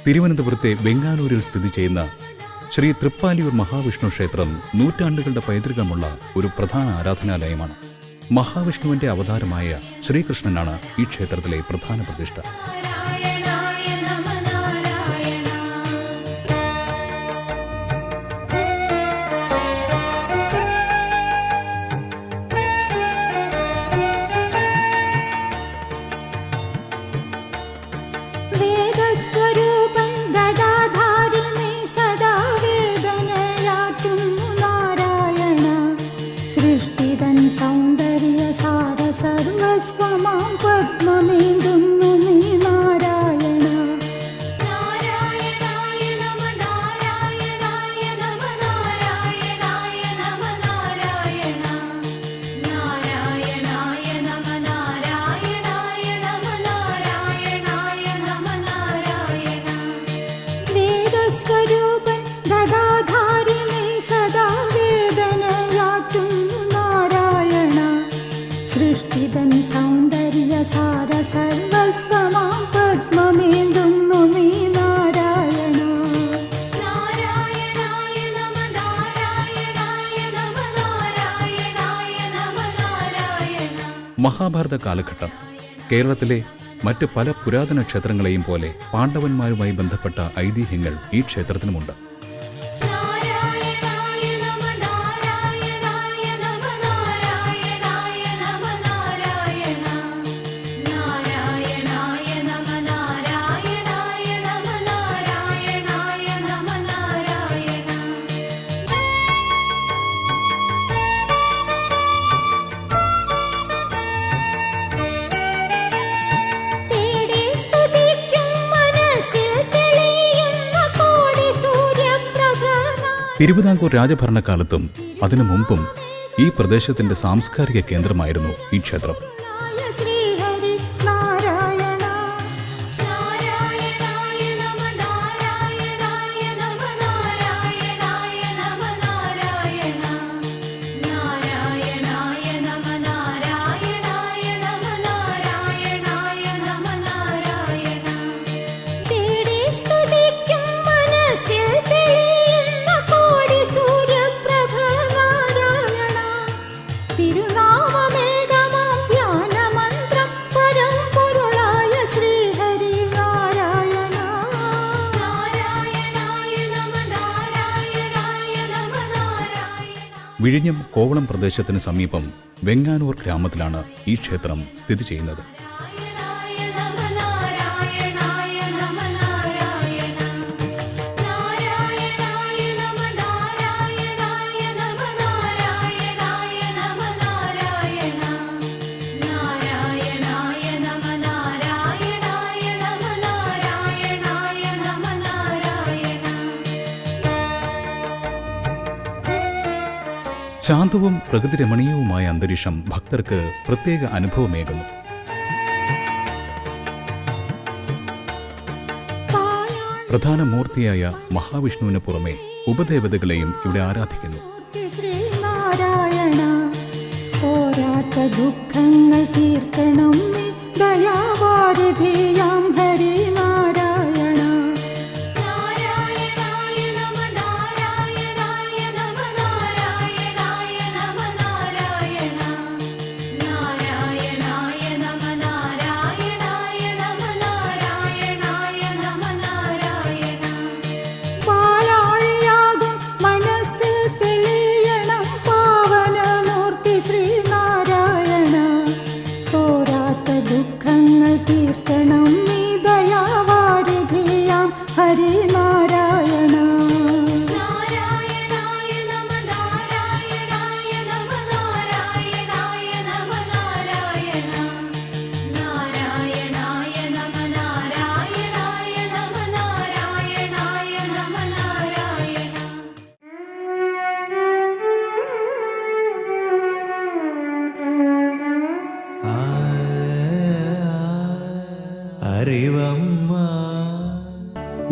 തിരുവനന്തപുരത്തെ വെങ്ങാനൂരിൽ സ്ഥിതി ചെയ്യുന്ന ശ്രീ തൃപ്പാലിയൂർ മഹാവിഷ്ണു ക്ഷേത്രം നൂറ്റാണ്ടുകളുടെ പൈതൃകമുള്ള ഒരു പ്രധാന ആരാധനാലയമാണ്. മഹാവിഷ്ണുവിന്റെ അവതാരമായ ശ്രീകൃഷ്ണനാണ് ഈ ക്ഷേത്രത്തിലെ പ്രധാന പ്രതിഷ്ഠ. മഹാഭാരത കാലഘട്ടം കേരളത്തിലെ മറ്റ് പല പുരാതന ക്ഷേത്രങ്ങളെയും പോലെ പാണ്ഡവന്മാരുമായി ബന്ധപ്പെട്ട ഐതിഹ്യങ്ങൾ ഈ ക്ഷേത്രത്തിനുമുണ്ട്. തിരുവിതാംകൂർ രാജഭരണകാലത്തും അതിനു മുമ്പും ഈ പ്രദേശത്തിന്റെ സാംസ്കാരിക കേന്ദ്രമായിരുന്നു ഈ ക്ഷേത്രം. വിഴിഞ്ഞം കോവളം പ്രദേശത്തിന് സമീപം വെങ്ങാനൂർ ഗ്രാമത്തിലാണ് ഈ ക്ഷേത്രം സ്ഥിതി ചെയ്യുന്നത്. ശാന്തവും പ്രകൃതിരമണീയവുമായ അന്തരീക്ഷം ഭക്തർക്ക് പ്രത്യേക അനുഭവമേകുന്നു. പ്രധാന മൂർത്തിയായ മഹാവിഷ്ണുവിന് പുറമെ ഉപദേവതകളെയും ഇവിടെ ആരാധിക്കുന്നു. ദുഃഖങ്ങൾ തീർക്കണം ദയാവാരിധിയാം ഹരി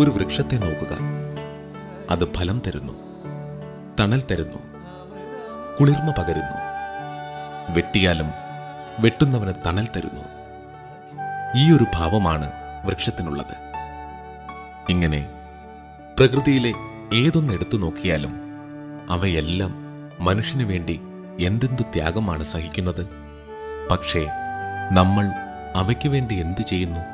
ഒരു വൃക്ഷത്തെ നോക്കുക. അത് ഫലം തരുന്നു, തണൽ തരുന്നു, കുളിർമ പകരുന്നു. വെട്ടിയാലും വെട്ടുന്നവന് തണൽ തരുന്നു. ഈ ഒരു ഭാവമാണ് വൃക്ഷത്തിനുള്ളത്. ഇങ്ങനെ പ്രകൃതിയിലെ ഏതൊന്നെടുത്തു നോക്കിയാലും അവയെല്ലാം മനുഷ്യനു വേണ്ടി എന്തെന്തു ത്യാഗമാണ് സഹിക്കുന്നത്. പക്ഷേ നമ്മൾ അവയ്ക്ക് വേണ്ടി എന്തു ചെയ്യുന്നു?